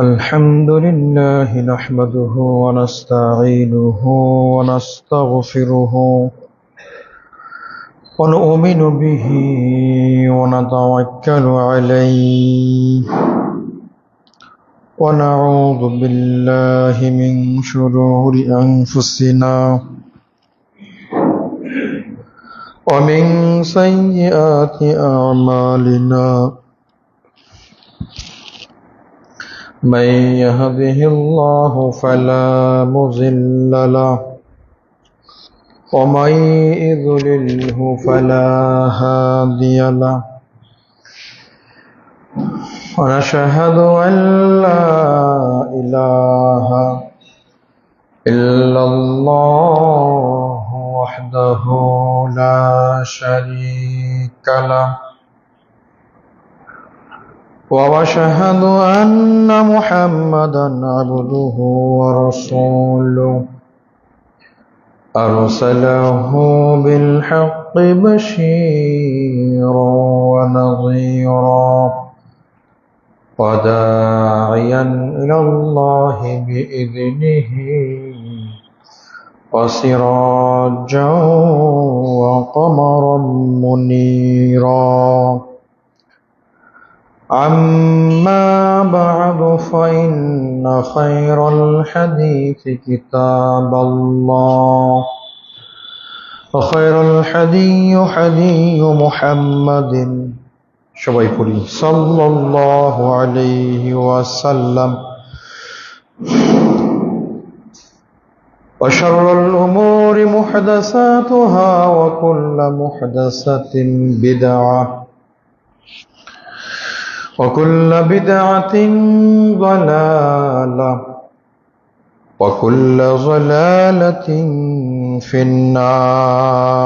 الحمد لله نحمده ونستعينه ونستغفره ونؤمن به ونتوكل عليه ونعوذ بالله من شرور أنفسنا ومن سيئات أعمالنا من يهده الله فلا مضل له ومن يضلله فلا هادي له ونشهد أن لا إله إلا الله وحده لا شريك له وأشهد أن محمدا عبده ورسوله أرسله بالحق بشيرا ونظيرا وداعيا إلى الله بإذنه وسراجا وقمرا منيرا أما بعد فإن خير الحديث كتاب الله وخير الحدي حدي محمد صلى الله عليه وسلم وشر الأمور محدثاتها وكل محدثة بدعة وكل بدعة ضلالة وكل ضلالة في النار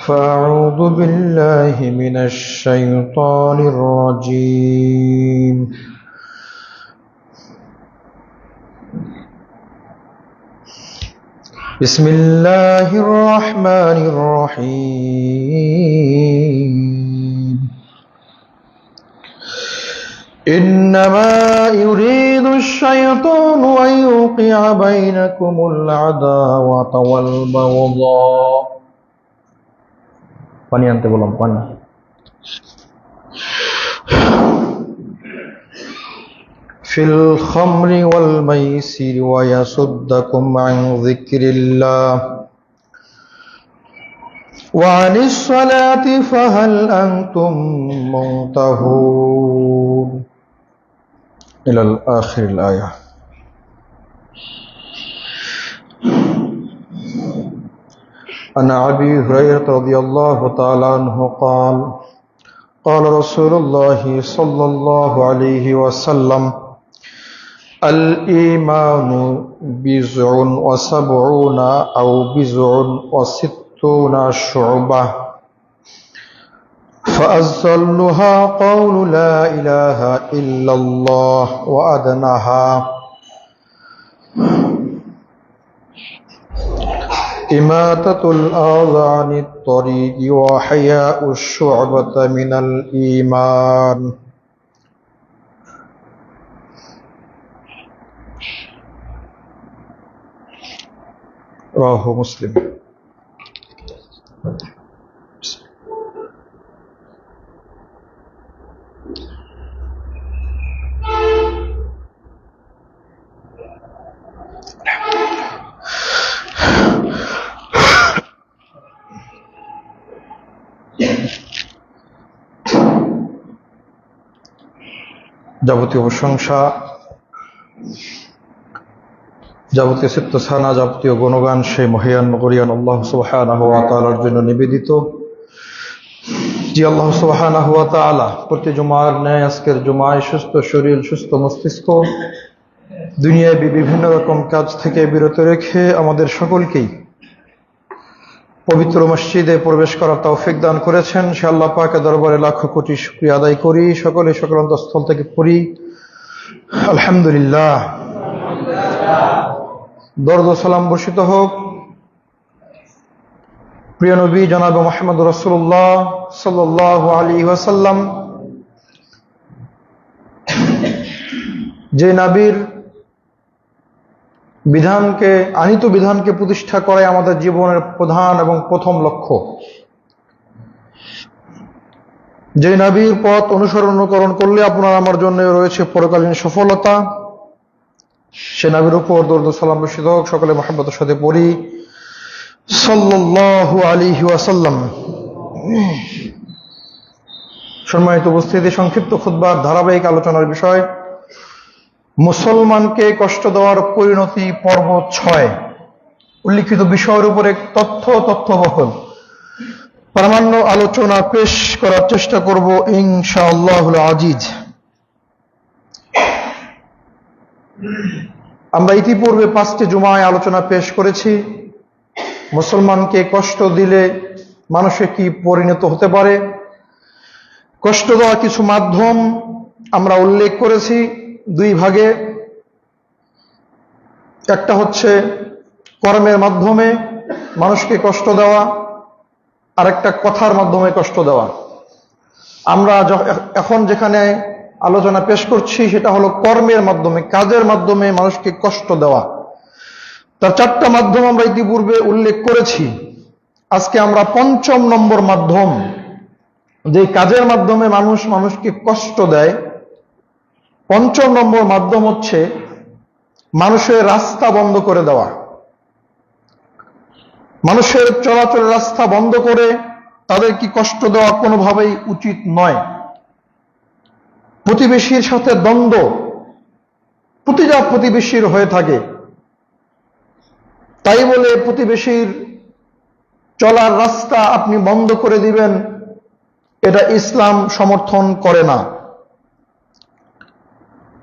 فأعوذ بالله من الشيطان الرجيم بسم الله الرحمن الرحيم إنما يريد الشيطان أن يوقع بينكم العداوة والبغضاء في الخمر والميسر ويصدكم عن ذكر الله وعن الصلاة فهل أنتم منتهون إلى آخر الآية. عن أبي هريرة رضي الله تعالى عنه قال قال رسول الله صلى الله عليه وسلم الإيمان بضع وسبعون أو بضع وستون شعبة فأجلها قول لا إله إلا الله وأدناها إماتة الأذى عن الطريق وحياء الشعبة من الإيمان. رواه مسلم. যাবতীয় প্রশংসা, যাবতীয় চিত্তছানা, যাবতীয় গুণগান সেই মহিয়ান গরিয়ান আল্লাহ সুবহানাহু ওয়া তাআলার জন্য নিবেদিত। যে আল্লাহ সুবহানাহু ওয়া তাআলা প্রতি জুমার ন্যায় আজকের জুমায় সুস্থ শরীর, সুস্থ মস্তিষ্ক, দুনিয়ায় বিভিন্ন রকম কাজ থেকে বিরত রেখে আমাদের সকলকেই পবিত্র মসজিদে প্রবেশ করার তৌফিক দান করেছেন। সে আল্লাহ পাকের দরবারে লাখো কোটি শুকরিয়া আদায় করি, সকলে সকল অন্তঃস্থল থেকে পড়ি আলহামদুলিল্লাহ। দরুদ ও সালাম বর্ষিত হোক প্রিয় নবী জনাব মুহাম্মদ রাসূলুল্লাহ সাল্লাল্লাহু আলাইহি ওয়াসাল্লাম যে নবীর বিধানকে আনিত বিধানকে প্রতিষ্ঠা করে আমাদের জীবনের প্রধান এবং প্রথম লক্ষ্য, যে নবীর পথ অনুকরণ করলে আপনার আমার জন্য রয়েছে পরকালীন সফলতা, সে নবীর উপর দরুদ ও সালাম বর্ষিত হোক। সকলে মুহাব্বতের সাথে পড়ি সাল্লাল্লাহু আলাইহি ওয়াসাল্লাম। সম্মানিত উপস্থিতি, সংক্ষিপ্ত খুতবার ধারাবাহিক আলোচনার বিষয় মুসলমানকে কষ্ট দেওয়ার পরিণতি পর্ব 6। উল্লিখিত বিষয়ের উপরে তথ্যবহুল প্রামাণ্য আলোচনা পেশ করার চেষ্টা করব ইনশাআল্লাহুল আজিজ। আমরা ইতিপূর্বে 5টি জুমায় আলোচনা পেশ করেছি মুসলমানকে কষ্ট দিলে মানুষে কি পরিণত হতে পারে। কষ্ট দেওয়া কিছু মাধ্যম আমরা উল্লেখ করেছি 2 ভাগে। একটা হচ্ছে কর্মের মাধ্যমে মানুষকে কষ্ট দেওয়া, আর একটা কথার মাধ্যমে কষ্ট দেওয়া। আমরা এখন যেখানে আলোচনা পেশ করছি সেটা হলো কর্মের মাধ্যমে, কাজের মাধ্যমে মানুষকে কষ্ট দেওয়া। তার 4টা মাধ্যম আমরা ইতিপূর্বে উল্লেখ করেছি। আজকে আমরা 5ম নম্বর মাধ্যম, যে কাজের মাধ্যমে মানুষকে কষ্ট দেয়, 5ম নম্বর মাধ্যম হচ্ছে মানুষের রাস্তা বন্ধ করে দেওয়া। মানুষের চলাচলের রাস্তা বন্ধ করে তাদের কি কষ্ট দেওয়া কোনোভাবেই উচিত নয়। প্রতিবেশীর সাথে দ্বন্দ্ব প্রতিটা প্রতিবেশীর হয়ে থাকে, তাই বলে প্রতিবেশীর চলার রাস্তা আপনি বন্ধ করে দিবেন, এটা ইসলাম সমর্থন করে না।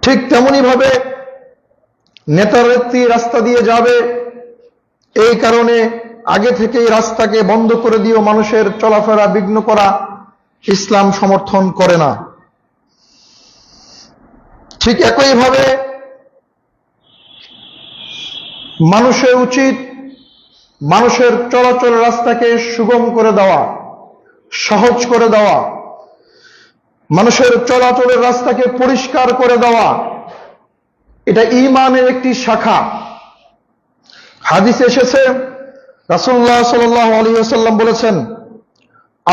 ঠিক তেমনি ভাবে নেতানেত্রী রাস্তা দিয়ে যাবে, এই কারণে আগে থেকেই রাস্তাকে বন্ধ করে দিয়েও মানুষের চলাফেরা বিঘ্ন করা ইসলাম সমর্থন করে না। ঠিক একইভাবে মানুষের উচিত মানুষের চলাচল রাস্তাকে সুগম করে দেওয়া, সহজ করে দেওয়া, মানুষের চলাচলের রাস্তাকে পরিষ্কার করে দেওয়া। এটা ঈমানের একটি শাখা। হাদিসে এসেছে, রাসূলুল্লাহ সাল্লাল্লাহু আলাইহি ওয়াসাল্লাম বলেছেন,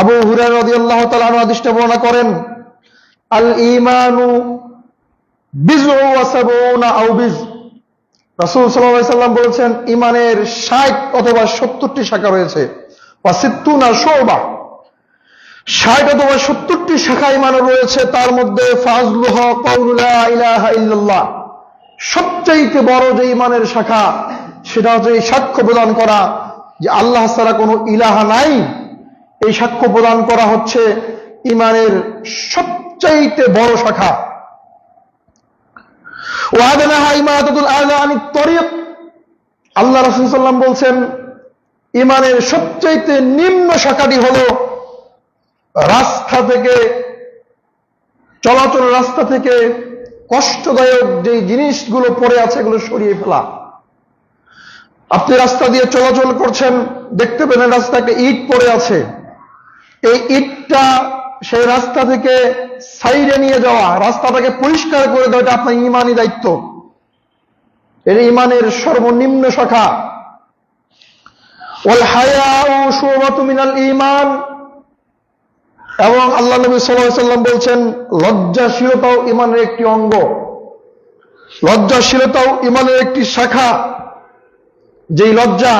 আবু হুরায়রা রাদিয়াল্লাহু তাআলা আনহু হাদিসটা বর্ণনা করেন, আল ঈমানু বিজউ ওয়া সাবউনা আও বিজ। রাসূল সাল্লাল্লাহু আলাইহি ওয়াসাল্লাম বলেছেন, ঈমানের 60 অথবা 70টি শাখা রয়েছে। ওয়া সিত্তুনা শুবা, 60 অথবা 70টি শাখা ঈমানের রয়েছে। তার মধ্যে ফাজলুহা কাউলু লা ইলাহা ইল্লাল্লাহ, সবচেয়ে বড় যে ঈমানের শাখা সেটা হচ্ছে এই সাক্ষ্য প্রদান করা যে আল্লাহ ছাড়া কোনো ইলাহা নাই। এই সাক্ষ্য প্রদান করা হচ্ছে ঈমানের সবচেয়ে বড় শাখা। ওয়াদানাহা ইমাতাতুল আযা আনিত তরিক, আল্লাহ রাসূল সাল্লাল্লাহু আলাইহি ওয়াসাল্লাম বলছেন ঈমানের সবচেয়ে নিম্ন শাখাটি হলো রাস্তা থেকে, চলাচল রাস্তা থেকে কষ্টদায়ক যে জিনিসগুলো পড়ে আছে এগুলো সরিয়ে ফেলা। আপনি রাস্তা দিয়ে চলাচল করছেন, দেখতে পেলেন রাস্তাতে ইট পড়ে আছে, এই ইটটা সেই রাস্তা থেকে সাইডে নিয়ে যাওয়া, রাস্তাটাকে পরিষ্কার করে দেওয়া, এটা আপনার ঈমানি দায়িত্ব। এর ঈমানের সর্বনিম্ন শাখা। ওয়াল হায়াউ শুবাতু মিনাল ঈমান, এবং আল্লাহ নবী সাল্লাল্লাহু আলাইহি ওয়াসাল্লাম বলছেন লজ্জাশীলতাও ঈমানের একটি অঙ্গ, লজ্জাশীলতাও ঈমানের একটি শাখা। যেই লজ্জা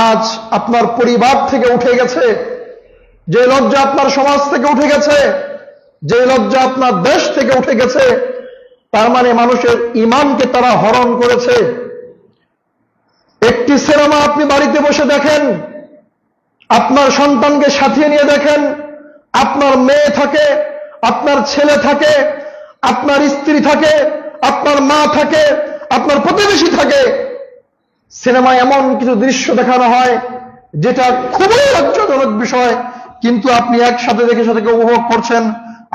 আজ আপনার পরিবার থেকে উঠে গেছে, যে লজ্জা আপনার সমাজ থেকে উঠে গেছে, যে লজ্জা আপনার দেশ থেকে উঠে গেছে, তার মানে মানুষের ঈমানকে তারা হরণ করেছে। একটি সিনেমা আপনি বাড়িতে বসে দেখেন, আপনার সন্তানকে সাথে নিয়ে দেখেন, আপনার মেয়ে থাকে, আপনার ছেলে থাকে, আপনার স্ত্রী থাকে, আপনার মা থাকে, আপনার প্রতিবেশী থাকে। সিনেমায় এমন কিছু দৃশ্য দেখানো হয় যেটা খুবই লজ্জাজনক বিষয়, কিন্তু আপনি একসাথে দেখে সেটাকে উপভোগ করছেন।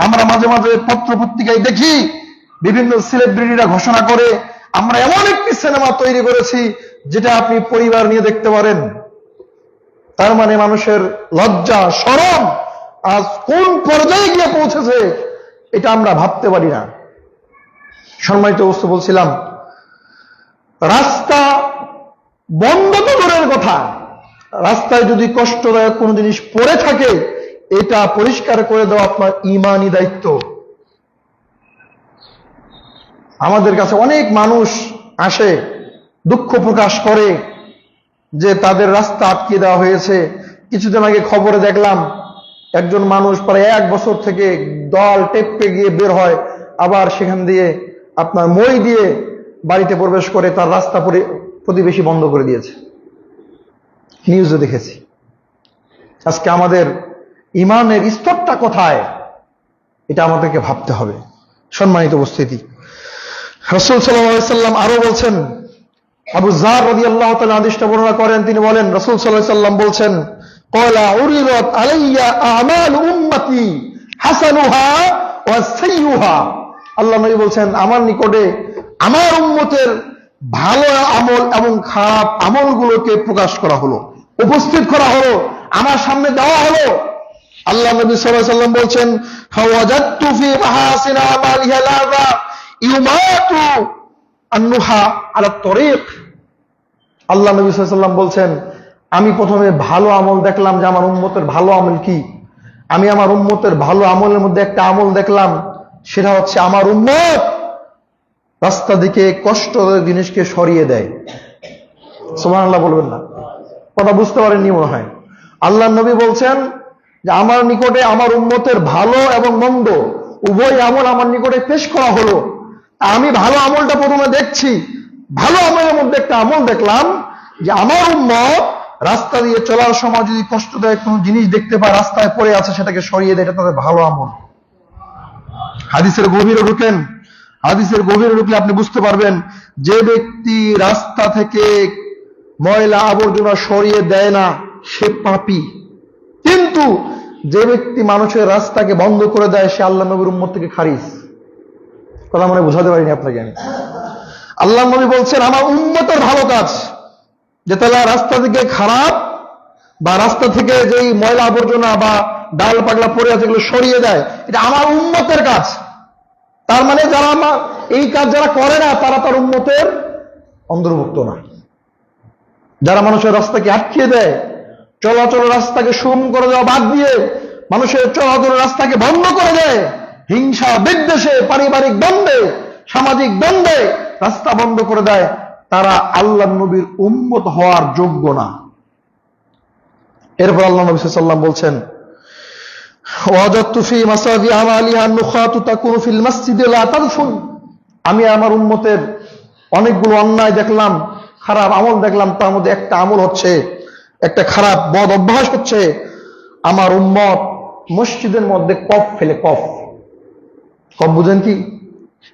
আমরা মাঝে মাঝে পত্র পত্রিকায় দেখি বিভিন্ন সেলিব্রিটিরা ঘোষণা করে আমরা এমন একটি সিনেমা তৈরি করেছি যেটা আপনি পরিবার নিয়ে দেখতে পারেন। তার মানে মানুষের লজ্জা শরম আজ কোন পর্যায়ে গিয়ে পৌঁছেছে এটা আমরা ভাবতে পারি না। সম্মানিত বস্তু, বলছিলাম রাস্তা বন্ধ তো দূরের কথা, রাস্তায় যদি কষ্টদায়ক কোনো জিনিস পড়ে থাকে এটা পরিষ্কার করে দেওয়া আপনার ঈমানি দায়িত্ব। আমাদের কাছে অনেক মানুষ আসে, দুঃখ প্রকাশ করে যে তাদের রাস্তা আটকে দেওয়া হয়েছে। কিছুদিন আগে খবরে দেখলাম একজন মানুষ প্রায় 1 বছর থেকে দল টেপে গিয়ে বের হয়, আবার সেখান দিয়ে আপনার মই দিয়ে বাড়িতে প্রবেশ করে, তার রাস্তা প্রতিবেশী বন্ধ করে দিয়েছে। নিউজে দেখেছি। আজকে আমাদের ঈমানের স্তরটা কোথায় এটা আমাদেরকে ভাবতে হবে। সম্মানিত উপস্থিতি, রাসূল সাল্লাল্লাহু আলাইহি সাল্লাম আরো বলছেন, আবু যার রাদিয়াল্লাহু তাআলা হাদিসটা বর্ণনা করেন, তিনি বলেন রাসূল সাল্লাল্লাহু আলাইহি সাল্লাম বলছেন, ক্বালা উরিদাত আলাইয়া আমালু উম্মতি হাসানুহা ওয়া সাইয়্যুহা। আল্লাহ নবী বলছেন, আমার নিকটে আমার উম্মতের ভালো আমল এবং খারাপ আমলগুলোকে প্রকাশ করা হলো, উপস্থিত করা হলো, আমার সামনে দেওয়া হলো। আল্লাহ নবী সাল্লাল্লাহু আলাইহি সাল্লাম বলছেন, ফাওয়াজাদতু ফি মাহাসিনা আমালিহা লাযা ইউমাতু আন্নুহা আলা তরিক। আল্লাহ নবী সাল্লাল্লাহু আলাইহি সাল্লাম বলছেন, আমি প্রথমে ভালো আমল দেখলাম যে আমার উম্মতের ভালো আমল কি। আমি আমার উম্মতের ভালো আমলের মধ্যে একটা আমল দেখলাম, সেটা হচ্ছে আমার উম্মত রাস্তা দিকে কষ্টদায়ক জিনিসকে সরিয়ে দেয়। সুবহানাল্লাহ বলবেন না? কথা বুঝতে পারেননি মনে হয়। আল্লাহ নবী বলছেন যে আমার নিকটে আমার উম্মতের ভালো এবং মন্দ উভয় আমল আমার নিকটে পেশ করা হলো। আমি ভালো আমলটা প্রথমে দেখছি, ভালো আমলের মধ্যে একটা আমল দেখলাম যে আমার উম্মত রাস্তা দিয়ে চলার সময় যদি কষ্টদায়ক কোনো জিনিস দেখতে পায় রাস্তায় পড়ে আছে, সেটাকে সরিয়ে দেয়, এটা তাদের ভালো আমল। হাদিসের গভীরে ঢুকেন, হাদিসের গভীরে ঢুকলে আপনি বুঝতে পারবেন যে ব্যক্তি রাস্তা থেকে ময়লা আবর্জনা সরিয়ে দেয় না সে পাপী, কিন্তু যে ব্যক্তি মানুষের রাস্তাকে বন্ধ করে দেয় সে আল্লাহ নবীর উম্মত থেকে খারিজ। কথা মনে বোঝাতে পারিনি আপনাকে আমি। আল্লাহ নবী বলছেন আমার উম্মতের ভালো কাজ যে তারা রাস্তা থেকে খারাপ বা রাস্তা থেকে যেই ময়লা আবর্জনা বা ডাল পাগলা পড়ে আছে এগুলো সরিয়ে দেয়, এটা আমার উম্মতের কাজ। তার মানে যারা আমার এই কাজ যারা করে না তারা তার উম্মতের অন্তর্ভুক্ত না। যারা মানুষের রাস্তাকে আটকিয়ে দেয়, চলাচল রাস্তাকে সুগম করে দেওয়া বাদ দিয়ে মানুষের চলাচল রাস্তাকে বন্ধ করে দেয়, হিংসা বিদ্বেষে, পারিবারিক দ্বন্দ্বে, সামাজিক দ্বন্দ্বে রাস্তা বন্ধ করে দেয়, তারা আল্লাহ নবীর উম্মত হওয়ার যোগ্য না। এরপর আল্লাহ নবী সাল্লাল্লাহু আলাইহি ওয়াসাল্লাম বলছেন, ওয়াজাদতু ফি মাসাদি আমালিহা নুখাতু তাকুনু ফিল মাসজিদে লা তাদফুন। আমি আমার উম্মতের অনেকগুলো অন্যায় দেখলাম, খারাপ আমল দেখলাম, তার মধ্যে একটা আমল হচ্ছে, একটা খারাপ বদ অভ্যাস হচ্ছে আমার উম্মত মসজিদের মধ্যে কফ ফেলে। কফ বুঝেন কি?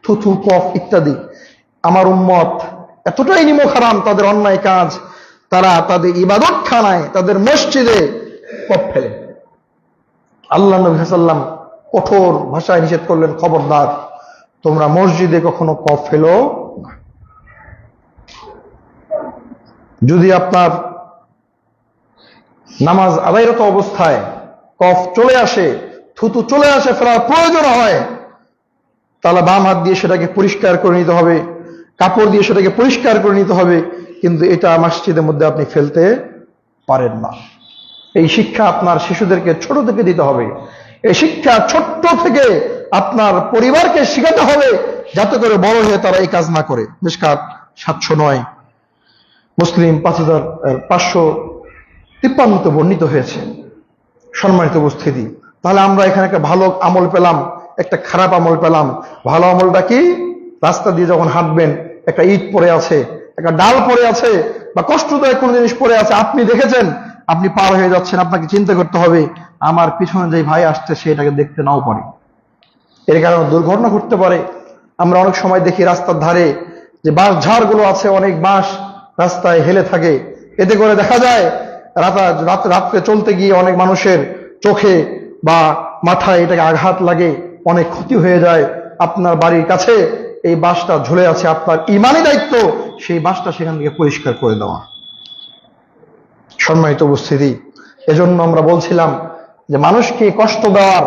থুথু, কফ ইত্যাদি। আমার উম্মত এতটাই নিমক হারাম তাদের অন্যায় কাজ, তারা তাদের ইবাদত খানায়, তাদের মসজিদে কফ ফেলে। আল্লাহ নবী সাল্লাল্লাহু আলাইহি ওয়াসাল্লাম কঠোর ভাষায় নিষেধ করলেন, খবরদার তোমরা মসজিদে কখনো কফ ফেলো না। যদি আপনার নামাজ আদায়রত অবস্থায় কফ চলে আসে, থুতু চলে আসে, ফেলার প্রয়োজন হয়, তাহলে বাম হাত দিয়ে সেটাকে পরিষ্কার করে নিতে হবে, কাপড় দিয়ে সেটাকে পরিষ্কার করে নিতে হবে, কিন্তু এটা মসজিদের মধ্যে আপনি ফেলতে পারেন না। এই শিক্ষা আপনার শিশুদেরকে ছোট থেকে দিতে হবে। এই শিক্ষা ছোট্ট থেকে আপনার পরিবারকে শিখাতে হবে, যাতে করে বড় হয়ে তারা এই কাজ না করে। মিশকাত 709, মুসলিম 5553 বর্ণিত হয়েছে। সম্মানিত উপস্থিতি, তাহলে আমরা এখানে একটা ভালো আমল পেলাম, একটা খারাপ আমল পেলাম। ভালো আমলটা কি? রাস্তা দিয়ে যখন হাঁটবেন একটা ইট পড়ে আছে, একটা ডাল পড়ে আছে বা কষ্টদায়ক কোনো জিনিস পড়ে আছে, আপনি দেখেছেন, আপনি পার হয়ে যাচ্ছেন, আপনাকে চিন্তা করতে হবে আমার পিছনে যে ভাই আসছে সে এটাকে দেখতে নাও পারে, এর কারণে দুর্ঘটনা ঘটতে পারে। আমরা অনেক সময় দেখি রাস্তার ধারে যে বাঁশ ঝাড়গুলো আছে, অনেক বাঁশ রাস্তায় হেলে থাকে, এতে করে দেখা যায় রাত্রে চলতে গিয়ে অনেক মানুষের চোখে বা মাথায় এটাকে আঘাত লাগে, অনেক ক্ষতি হয়ে যায়। আপনার বাড়ির কাছে এই বাঁশটা ঝুলে আছে, আপনার ঈমানি দায়িত্ব সেই বাঁশটা সেখান থেকে পরিষ্কার করে দেওয়া। সম্মানিত উপস্থিতি, এজন্য আমরা বলছিলাম যে মানুষকে কষ্ট দেওয়ার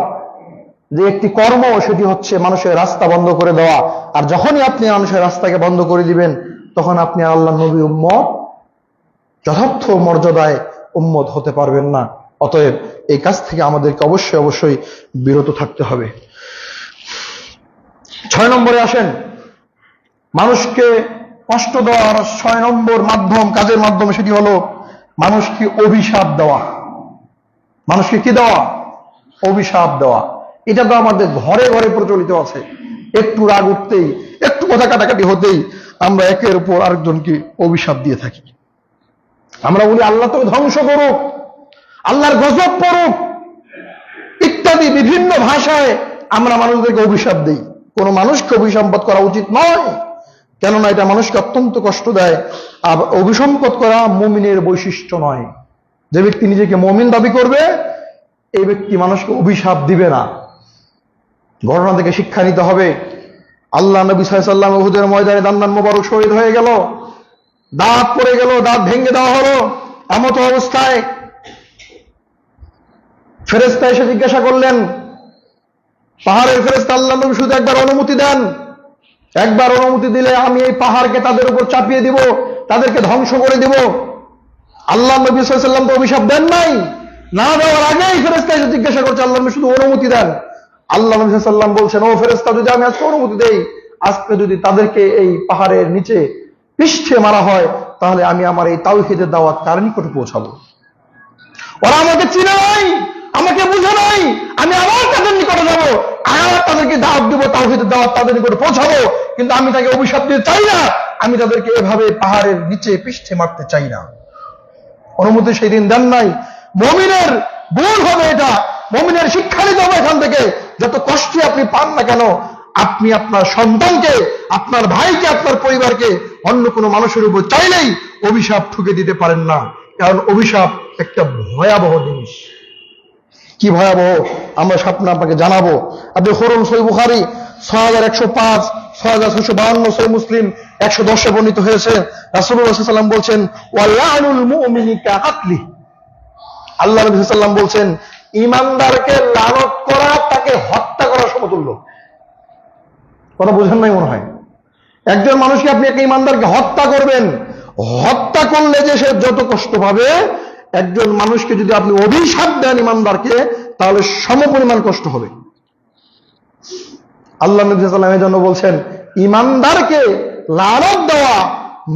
যে একটি কর্ম, সেটি হচ্ছে মানুষের রাস্তা বন্ধ করে দেওয়া। আর যখনই আপনি মানুষের রাস্তাকে বন্ধ করে দিবেন, তখন আপনি আল্লাহ নবী উম্মত যথার্থ মর্যাদায় উম্মত হতে পারবেন না। অতএব এই কাজ থেকে আমাদেরকে অবশ্যই অবশ্যই বিরত থাকতে হবে। 6 নম্বরে আসেন, মানুষকে কষ্ট দেওয়ার 6 নম্বর কাজের মাধ্যম সেটি হলো মানুষকে অভিশাপ দেওয়া। মানুষকে কি দেওয়া? অভিশাপ দেওয়া। এটা তো আমাদের ঘরে ঘরে প্রচলিত আছে। একটু রাগ উঠতেই, একটু কথা কাটাকাটি হতেই আমরা একের উপর আরেকজনকে অভিশাপ দিয়ে থাকি। আমরা বলি আল্লাহ তো ধ্বংস করুক, আল্লাহর গজব পড়ুক ইত্যাদি বিভিন্ন ভাষায় আমরা মানুষদেরকে অভিশাপ দিই। কোন মানুষকে অভিসম্পদ করা উচিত নয়, কেননা এটা মানুষকে অত্যন্ত কষ্ট দেয়। আর অভিসম্পদ করা মুমিনের বৈশিষ্ট্য নয়। যে ব্যক্তি নিজেকে মুমিন দাবি করবে, এই ব্যক্তি মানুষকে অভিশাপ দিবে না। ঘটনা থেকে শিক্ষা নিতে হবে। আল্লাহ নবী সাল্লাল্লাহু আলাইহি ওয়াসাল্লাম উহুদের ময়দানে দান্দান মোবারক শহীদ হয়ে গেল, দাঁত পড়ে গেল, দাঁত ভেঙে দেওয়া হলো। এমত অবস্থায় ফেরেশতা এসে জিজ্ঞাসা করলেন, পাহাড়ের ফেরেশতা, আল্লাহ নবী শুধু একবার অনুমতি দেন, একবার অনুমতি দিলে আমি এই পাহাড়কে তাদের উপর চাপিয়ে দিব, তাদেরকে ধ্বংস করে দিব। আল্লাহ নবী সাল্লাল্লাহু আলাইহি ওয়াসাল্লাম তো অভিশাপ দেন নাই। না দেওয়ার আগেই ফেরেশতা এসে জিজ্ঞাসা করছে, আল্লাহ নবী শুধু অনুমতি দেন। আল্লাহ নবী সাল্লাল্লাহু আলাইহি ওয়াসাল্লাম বলছেন, ও ফেরেশতা, যদি আমি আজকে অনুমতি দেই, আজকে যদি তাদেরকে এই পাহাড়ের নিচে পৃষ্ঠে মারা হয়, তাহলে আমি আমার এই তাওহীদের দাওয়াত কার নিকটে পৌঁছাবো? ওরা আমাকে চিনে নাই, আমাকে বুঝে নাই, আমি আবার তাদের নিকটে যাবো, আবার তাদেরকে দাওয়াত দিব, তাওহীদের দাওয়াত তাদের নিকটে পৌঁছাবো। কিন্তু আমি তাকে অভিশাপ দিতে চাই না, আমি তাদেরকে এভাবে পাহাড়ের নিচে পৃষ্ঠে মারতে চাই না। অনুমতি সেই দিন দেন নাই। মুমিনের গুণ হবে এটা, মুমিনের শিক্ষা নিতে হবে এখান থেকে। যত কষ্টই আপনি পান না কেন, আপনি আপনার সন্তানকে, আপনার ভাইকে, আপনার পরিবারকে অন্য কোনো মানুষের উপর চাইলেই অভিশাপ ঠুকে দিতে পারেন না। কারণ অভিশাপ একটা ভয়াবহ জিনিস। কি ভয়াবহ আমরা স্বপ্ন আপনাকে জানাবো। আপনি হরুন সহিহ বুখারী 6105, 6652, সহিহ মুসলিম 110-এ বর্ণিত হয়েছে। রাসূলুল্লাহ সাল্লাল্লাহু আলাইহি ওয়াসাল্লাম বলছেন, ওয়ালানুল মুমিনি কাকাতলি। আল্লাহ নবী সাল্লাল্লাহু আলাইহি ওয়াসাল্লাম বলছেন, ঈমানদারকে লানত করা তাকে হত্যা করার সমতুল্য। কথা বুঝেন নাই মনে হয়? একজন মানুষকে আপনি একটা ঈমানদারকে হত্যা করবেন, হত্যা করলে যে সে যত কষ্ট পাবে, একজন মানুষকে যদি আপনি অভিশাপ দেন ঈমানদারকে, তাহলে সমপরিমাণ কষ্ট হবে। আল্লাহ নবী সাল্লাল্লাহু আলাইহি ওয়াসাল্লাম এজন্য বলছেন, ঈমানদারকে লানত দেওয়া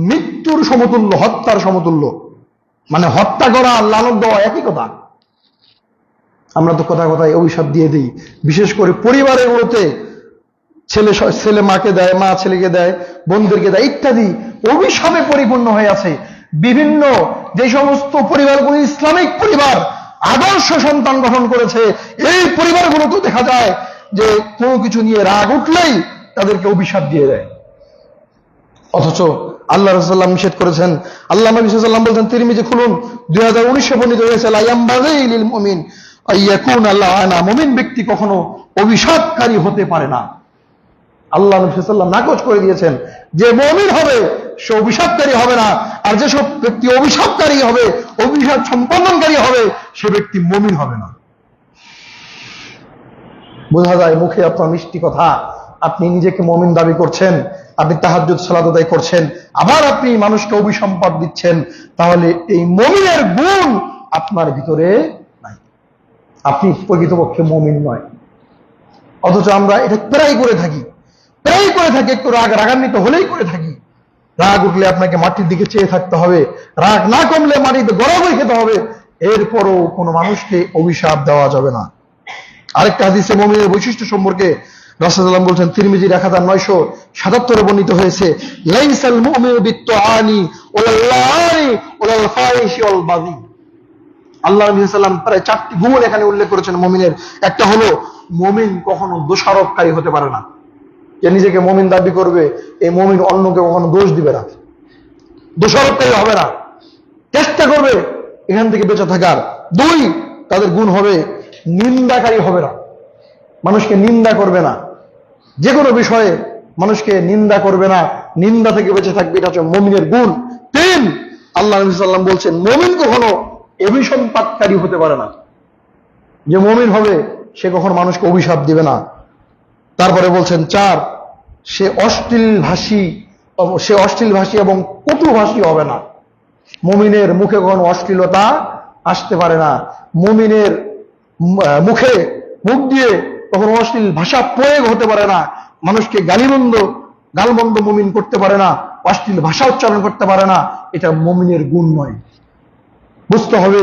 মৃত্যুর সমতুল্য, হত্যার সমতুল্য। মানে হত্যা করা আর লানত দেওয়া একই কথা। আমরা তো কথায় কথায় অভিশাপ দিয়ে দিই, বিশেষ করে পরিবারের মধ্যে ছেলে মাকে দেয়, মা ছেলেকে দেয়, বোনদেরকে দেয় ইত্যাদি, অভিশাপে পরিপূর্ণ হয়ে আছে। বিভিন্ন যে সমস্ত পরিবারগুলো ইসলামিক পরিবার, আদর্শ সন্তান গঠন করেছে, এই পরিবারগুলোতে দেখা যায় যে কোনো কিছু নিয়ে রাগ উঠলেই তাদেরকে অভিশাপ দিয়ে দেয়। অথচ আল্লাহ রাসূলুল্লাহ নিষেধ করেছেন। আল্লাহ নবী সাল্লাল্লাহু আলাইহি ওয়াসাল্লাম বলেছেন, তিরমিজি খুলুন, 2019-এ বর্ণিত হয়েছে, লা ইয়ামবাগি লিল মুমিন আইয়াকুনা লাআনা। মুমিন ব্যক্তি কখনো অভিশাপকারী হতে পারে না। আল্লাহ নবী সাল্লাল্লাহু আলাইহি ওয়াসাল্লাম নাকচ করে দিয়েছেন, যে মুমিন হবে সে অভিশাপকারী হবে না, আর যেসব ব্যক্তি অভিশাপকারী হবে, অভিশাপ সম্পাদনকারী হবে, সে ব্যক্তি মুমিন হবে না। বোঝা যায় মুখে আপনার মিষ্টি কথা, আপনি নিজেকে মুমিন দাবি করছেন, আপনি তাহাজ্জুদ সালাত আদায় করছেন, আবার আপনি মানুষকে অভিসম্পাদ দিচ্ছেন, তাহলে এই মুমিনের গুণ আপনার ভিতরে নাই, আপনি প্রকৃতপক্ষে মুমিন নয়। অথচ আমরা এটা প্রায় করে থাকি, একটু রাগান্বিত হলেই করে থাকি। রাগ উঠলে আপনাকে মাটির দিকে চেয়ে থাকতে হবে, রাগ না কমলে মাটিতে গড়াগড়ি খেতে হবে, এরপরও কোনো মানুষকে অভিশাপ দেওয়া যাবে না। আরেকটা হাদিসে মুমিনের বৈশিষ্ট্য সম্পর্কে রাসূলুল্লাহ সাল্লাল্লাহু আলাইহি ওয়াসাল্লাম বলছেন, তিরমিজি 1977-এ বর্ণিত হয়েছে, লাইসাল মুমিনু বিত্তুআনি ওয়াল লাআনি ওয়াল ফাহিশি ওয়াল বাযী। আল্লাহ নবী সাল্লাল্লাহু আলাইহি ওয়াসাল্লাম প্রায় 4টি গুণ এখানে উল্লেখ করেছেন মুমিনের। একটা হলো, মুমিন কখনো দোষারোপকারী হতে পারে না। যে নিজেকে মুমিন দাবি করবে, এই মুমিন অন্যকে কখনো দোষ দিবে না, দোষারোপকারী হবে না, চেষ্টা করবে এখান থেকে বেঁচে থাকার। 2, তাদের গুণ হবে নিন্দাকারী হবে না, মানুষকে নিন্দা করবে না, যে কোনো বিষয়ে মানুষকে নিন্দা করবে না, নিন্দা থেকে বেঁচে থাকবে, এটা হচ্ছে মুমিনের গুণ। 3, আল্লাহ নবী সাল্লাল্লাহু আলাইহি ওয়াসাল্লাম বলছেন, মুমিন কখনো অভিসম্পাদকারী হতে পারে না। যে মুমিন হবে সে কখনো মানুষকে অভিশাপ দিবে না। তারপরে বলছেন 4, সে অশ্লীল ভাষী এবং কটুভাষী হবে না। মুমিনের মুখে কখনো অশ্লীলতা আসতে পারে না। মুমিনের মুখ দিয়ে কখনো অশ্লীল ভাষা প্রয়োগ হতে পারে না। মানুষকে গালমন্দ মুমিন করতে পারে না, অশ্লীল ভাষা উচ্চারণ করতে পারে না। এটা মুমিনের গুণ নয়। বুঝতে হবে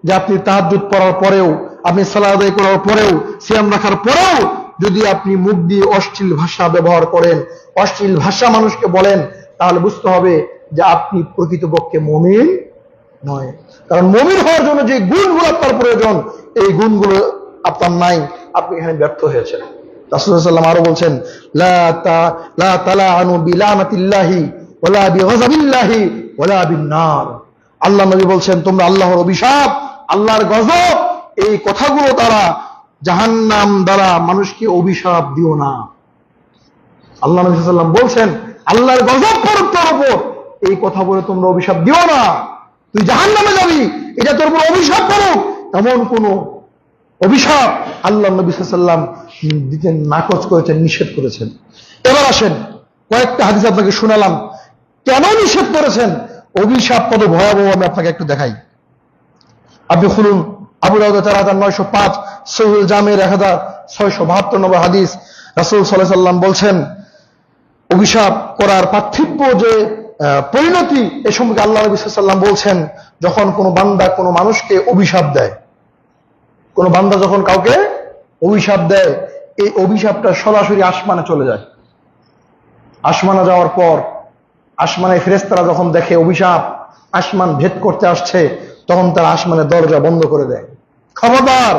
যে আপনি তাহাজ্জুদ পড়ার পরেও, আপনি সালাত আদায় করার পরেও, সিয়াম রাখার পরেও যদি আপনি মুখ দিয়ে অশ্লীল ভাষা ব্যবহার করেন, অশ্লীল ভাষা মানুষকে বলেন, তাহলে বুঝতে হবে যে আপনি প্রকৃতপক্ষে মুমিন নয়। কারণ মুমিন হওয়ার জন্য যে গুণগুলো আপনার প্রয়োজন, এই গুণগুলো আপনার নাই, আপনি এখানে ব্যর্থ হয়েছেন। রাসূলুল্লাহ সাল্লাল্লাহু আলাইহি ওয়াসাল্লাম আরো বলছেন, লা তালাআনু বিলানাতিল্লাহি ওয়ালা বিগযাবিল্লাহি ওয়ালা বিন্নার। আল্লাহ নবী বলছেন, তোমরা আল্লাহর অভিশাপ, আল্লাহর গজব, এই কথাগুলো দ্বারা, জাহান্নাম দ্বারা মানুষকে অভিশাপ দিও না। আল্লাহ নবী সাল্লাল্লাহু আলাইহি ওয়াসাল্লাম বলছেন, আল্লাহর গজব পড়ুক তোর উপর, এই কথা বলে তোমরা অভিশাপ দিও না, তুই জাহান্নামে যাবি, এটা তোর উপর অভিশাপ পড়ুক, এমন কোন অভিশাপ আল্লাহ নবী সাল্লাল্লাহু আলাইহি ওয়াসাল্লাম দিতে নাকচ করেছেন, নিষেধ করেছেন। এবার আসেন, কয়েকটা হাদিস আপনাকে শোনালাম কেন নিষেধ করেছেন, অভিশাপ কত ভয়াবহ আমি আপনাকে একটু দেখাই। আপনি খুলুন আবু দাউদ 4905, সহিহুল জামির 1672 নম্বর হাদিস। রাসূল সাল্লাল্লাহু আলাইহি ওয়াসাল্লাম বলছেন, অভিশাপ করার পার্থিব্য যে পরিণতি, এ সম্পর্কে আল্লাহ নবী সাল্লাল্লাহু আলাইহি ওয়াসাল্লাম বলছেন, যখন কোনো বান্দা কোনো মানুষকে অভিশাপ দেয়, কোন বান্দা যখন কাউকে অভিশাপ দেয়, এই অভিশাপটা সরাসরি আসমানে চলে যায়। আসমানে যাওয়ার পর আসমানে ফেরেশতারা যখন দেখে অভিশাপ আসমান ভেদ করতে আসছে, তখন তারা আসমানের দরজা বন্ধ করে দেয়। খবরদার,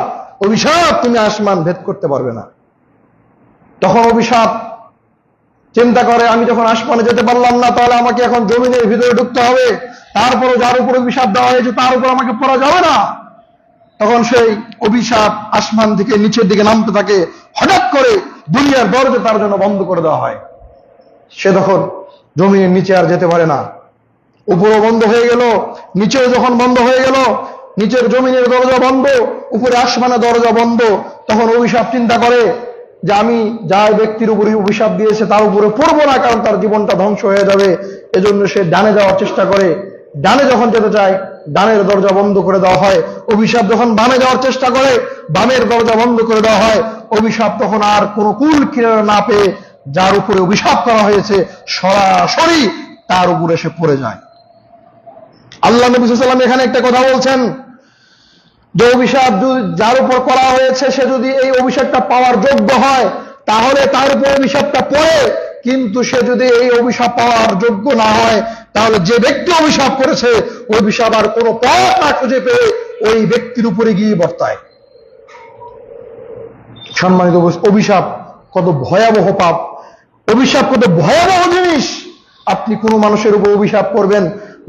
অভিশাপ তুমি আসমান ভেদ করতে পারবে না। তখন অভিশাপ চিন্তা করে, আমি যখন আসমানে যেতে পারলাম না, তাহলে আমাকে এখন জমিনের ভিতরে ঢুকতে হবে, তারপরে যার উপর অভিশাপ দেওয়া হয়েছে তার উপর আমাকে পড়া যাবে না। তখন সেই অভিশাপ আসমান থেকে নিচের দিকে নামতে থাকে। হঠাৎ করে দুনিয়ার দরজা তার জন্য বন্ধ করে দেওয়া হয়। সে তখন জমিনের নিচে আর যেতে পারে না। উপরও বন্ধ হয়ে গেল, নিচেও যখন বন্ধ হয়ে গেল, নিচের জমিনের দরজা বন্ধ, উপরে আসমানের দরজা বন্ধ, তখন অভিশাপ চিন্তা করে যে আমি যার ব্যক্তির উপরে অভিশাপ দিয়েছে তার উপরে পড়বো না, কারণ তার জীবনটা ধ্বংস হয়ে যাবে। এজন্য সে ডানে যাওয়ার চেষ্টা করে। ডানে যখন যেতে চায়, ডানের দরজা বন্ধ করে দেওয়া হয়। অভিশাপ যখন বামে যাওয়ার চেষ্টা করে, বামের দরজা বন্ধ করে দেওয়া হয়। অভিশাপ তখন আর কোনো কুল কিনারা না পেয়ে যার উপরে অভিশাপ করা হয়েছে সরাসরি তার উপরে সে পড়ে যায়। আল্লাহ নবী সাল্লাল্লাহু আলাইহি ওয়াসাল্লাম এখানে একটা কথা বলছেন, যে অভিশাপ যার উপর করা হয়েছে সে যদি এই অভিশাপটা পাওয়ার যোগ্য হয়, তাহলে তার উপর অভিশাপটা পড়ে। কিন্তু সে যদি এই অভিশাপ পাওয়ার যোগ্য না হয়, তাহলে যে ব্যক্তি অভিশাপ করেছে ওই অভিশাপ আর কোনো পথ না খুঁজে পেয়ে ওই ব্যক্তির উপরে গিয়ে বর্তায়। সম্মানিত, অভিশাপ কত ভয়াবহ পাপ, অভিশাপ কত ভয়াবহ জিনিস। আপনি কোনো মানুষের উপর অভিশাপ করবেন,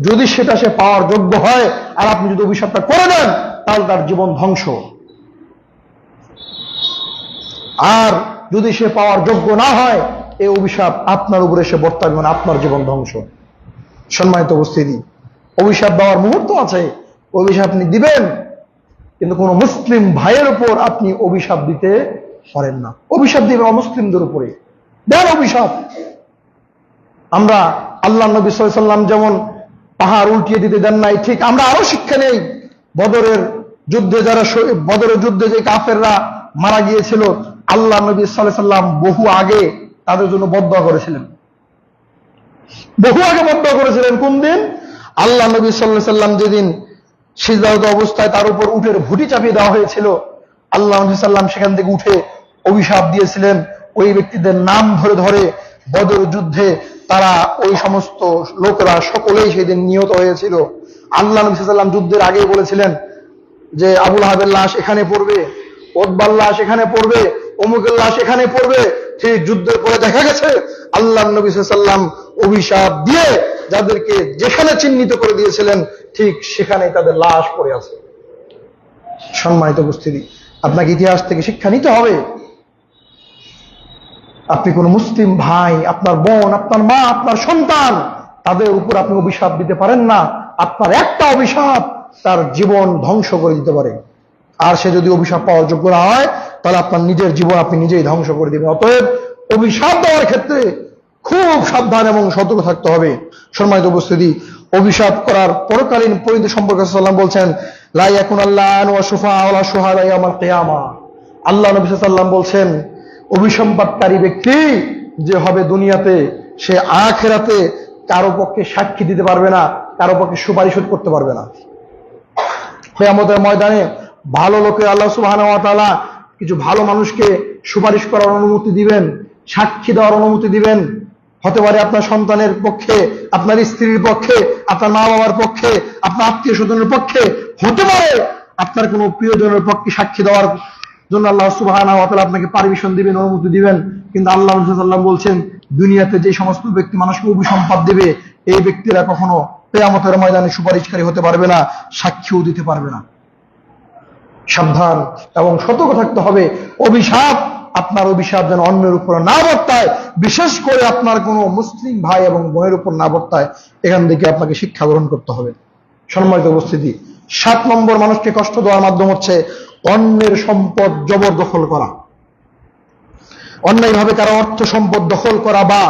যদি সেটা সে পাওয়ার যোগ্য হয়, আর আপনি যদি অভিশাপটা করে দেন, তাহলে তার জীবন ধ্বংস। আর যদি সে পাওয়ার যোগ্য না হয়, এই অভিশাপ আপনার উপরে সে বর্তাবে, মানে আপনার জীবন ধ্বংস। সম্মানিত উপস্থিতি, অভিশাপ দেওয়ার মুহূর্ত আছে, অভিশাপ আপনি দিবেন, কিন্তু কোন মুসলিম ভাইয়ের উপর আপনি অভিশাপ দিতে পারেন না। অভিশাপ দিবেন অমুসলিমদের উপরে, দেন অভিশাপ। আমরা আল্লাহ নবী সাল্লাল্লাহু আলাইহি ওয়াসাল্লাম যেমন পাহাড় উল্টিয়ে দিতে দেন নাই, ঠিক আমরা আরো শিক্ষা নেই। বদরের যুদ্ধে যে কাফেররা মারা গিয়েছিল, আল্লাহ নবী সাল্লাল্লাহু আলাইহি ওয়াসাল্লাম বহু আগে তাদের জন্য বদদোয়া করেছিলেন। বহু আগে বদদোয়া করেছিলেন। কোন দিন? আল্লাহ নবী সাল্লাল্লাহু আলাইহি ওয়াসাল্লাম যেদিন সিজদারত অবস্থায় তার উপর উটের ভুঁটি চাপিয়ে দেওয়া হয়েছিল, আল্লাহ নবী সাল্লাল্লাহু আলাইহি ওয়াসাল্লাম সেখান থেকে উঠে অভিশাপ দিয়েছিলেন। ওই ব্যক্তিদের নাম ধরে ধরে বদর যুদ্ধে তারা, ওই সমস্ত লোকেরা সকলেই সেদিন নিহত হয়েছিল। আল্লাহ নবী সাল্লাল্লাহু আলাইহি ওয়াসাল্লাম যুদ্ধের আগে বলেছিলেন যে আবু লাহাবের লাশ এখানে পড়বে, উতবার লাশ এখানে পড়বে, অমুকের লাশ এখানে পড়বে। ঠিক যুদ্ধের পরে দেখা গেছে আল্লাহ নবী সাল্লাল্লাহু আলাইহি ওয়াসাল্লাম অভিশাপ দিয়ে যাদেরকে যেখানে চিহ্নিত করে দিয়েছিলেন, ঠিক সেখানেই তাদের লাশ পড়ে আছে। সম্মানিত উপস্থিতি, আপনাকে ইতিহাস থেকে শিক্ষা নিতে হবে। আপনি কোন মুসলিম ভাই, আপনার বোন, আপনার মা, আপনার সন্তান, তাদের উপর আপনি অভিশাপ দিতে পারেন না। আপনার একটা অভিশাপ তার জীবন ধ্বংস করে দিতে পারে। আর সে যদি অভিশাপ পাওয়ার যোগ্য না হয়, তাহলে আপনার নিজের জীবন আপনি নিজেই ধ্বংস করে দিবেন। অতএব অভিশাপ দেওয়ার ক্ষেত্রে খুব সাবধান এবং সতর্ক থাকতে হবে। সম্মানিত উপস্থিতি, অভিশাপ করার পরকালীন পরিণতি সম্পর্কে সাল্লাল্লাহু আলাইহি ওয়াসাল্লাম বলছেন, লা ইয়াকুনাল্লাহু ওয়া শুফা ওয়া শুহাদা ইয়াউমাল কিয়ামা। আল্লাহ নবী সাল্লাল্লাহু আলাইহি ওয়াসাল্লাম বলছেন, অভিসম্পাদকারী ব্যক্তি যে হবে দুনিয়াতে, সে আখিরাতে কারো পক্ষে সাক্ষী দিতে পারবে না, কারো পক্ষে সুপারিশ করতে পারবে না। কিয়ামতের ময়দানে ভালো লোকের আল্লাহ সুবহানাহু ওয়া তাআলা কিছু ভালো মানুষকে সুপারিশ করার অনুমতি দিবেন, সাক্ষী দেওয়ার অনুমতি দিবেন। হতে পারে আপনার সন্তানের পক্ষে, আপনার স্ত্রীর পক্ষে, আপনার মা বাবার পক্ষে, আপনার আত্মীয় স্বজনের পক্ষে, হতে পারে আপনার কোনো প্রিয়জনের পক্ষে সাক্ষী দেওয়ার জন্য আল্লাহ সুবহানাহু ওয়া তাআলা আপনাকে পারমিশন দিবেন, অনুমতি দিবেন। কিন্তু আল্লাহ রাসূল সাল্লাল্লাহু আলাইহি ওয়াসাল্লাম বলছেন, দুনিয়াতে যে সমস্ত ব্যক্তি মানুষকে অভিসম্পাদ দেবে, এই ব্যক্তিরা কখনো কিয়ামতের ময়দানে সুপারিশকারী হতে পারবে না, সাক্ষীও দিতে পারবে না। সাবধান এবং সতর্ক থাকতে হবে। আপনার অভিশাপ যেন অন্যের উপর না বর্তায়, বিশেষ করে আপনার কোনো মুসলিম ভাই এবং বোনের উপর না বর্তায়, এখান থেকে আপনাকে শিক্ষা গ্রহণ করতে হবে। সম্মানিত উপস্থিতি, 7 নম্বর মানুষকে কষ্ট দেওয়ার মাধ্যম হচ্ছে অন্যের সম্পদ জবরদখল করা। অন্যায়ভাবে কারো অর্থ সম্পদ দখল করা বা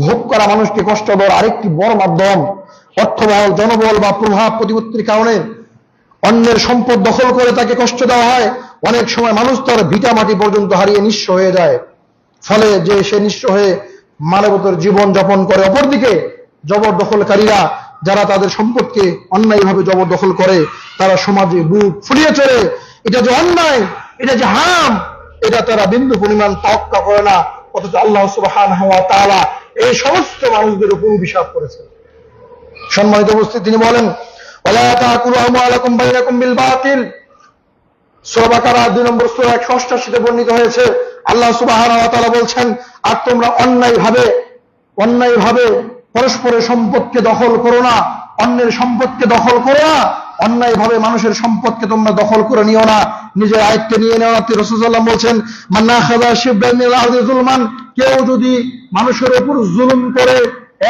ভোগ করা মানুষকে কষ্ট দেওয়ার আরেকটি বড় মাধ্যম। অর্থবল, জনবল বা প্রভাব প্রতিপত্তির কারণে অন্যের সম্পদ দখল করে তাকে কষ্ট দেওয়া হয়। অনেক সময় মানুষ তার ভিটা মাটি পর্যন্ত হারিয়ে নিঃস্ব হয়ে যায়। ফলে যে সে নিঃস্ব হয়ে মানবতার জীবন যাপন করে। অপরদিকে জবরদখলকারীরা যারা তাদের সম্পদকে অন্যায়ভাবে জবরদখল করে, তারা সমাজে বুক ফুলিয়ে চড়ে। এটা যে অন্যায়, এটা যে হারাম, এটা তারা বিন্দু পরিমাণ তাওয়াক্কা করে না। অথচ আল্লাহ সুবহানাহু ওয়া তাআলা এই সমস্ত মানুষদের উপর অভিশাপ করেছেন। সম্মানিত উপস্থিতি, তিনি বলেন, ওয়ালা তাকুলু আমওয়ালাকুম বাইনাকুম বিল বাতিল। সূরা বাকারা 2 নম্বর সূরা 188-তে বর্ণিত হয়েছে, আল্লাহ সুবহানাহু ওয়া তাআলা বলছেন, আর তোমরা অন্যায়ভাবে পরস্পরের সম্পদকে দখল করো না, অন্যের সম্পদকে দখল করো না। অন্যায়ভাবে মানুষের সম্পদকে তোমরা দখল করে নিও না, নিজের আয়ত্তে নিয়ে নেও না। রাসূল সাল্লাল্লাহু আলাইহি ওয়াসাল্লাম বলছেন, মান আখাযা শিবরান মিনাল আরদি যুলমান, কেউ যদি মানুষের উপর জুলুম করে